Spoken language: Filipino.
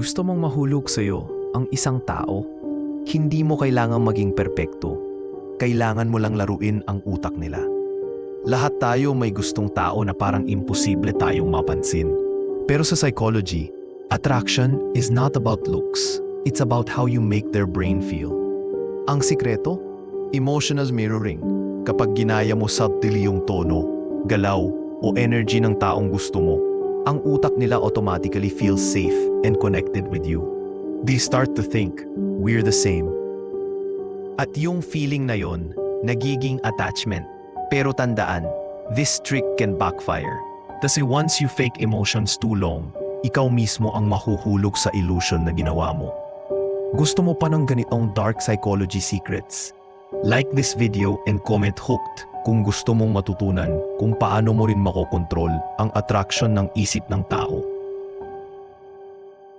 gusto mong mahulog sa'yo ang isang tao, hindi mo kailangang maging perpekto. Kailangan mo lang laruin ang utak nila. Lahat tayo may gustong tao na parang imposible tayong mapansin. Pero sa psychology, attraction is not about looks. It's about how you make their brain feel. Ang sikreto? Emotional mirroring. Kapag ginaya mo subtly yung tono, galaw, o energy ng taong gusto mo, ang utak nila automatically feels safe and connected with you. They start to think, we're the same. At yung feeling na yon, nagiging attachment. Pero tandaan, this trick can backfire. Kasi once you fake emotions too long, ikaw mismo ang mahuhulog sa illusion na ginawa mo. Gusto mo pa ng ganitong dark psychology secrets? Like this video and comment hooked kung gusto mong matutunan kung paano mo rin makokontrol ang attraction ng isip ng tao.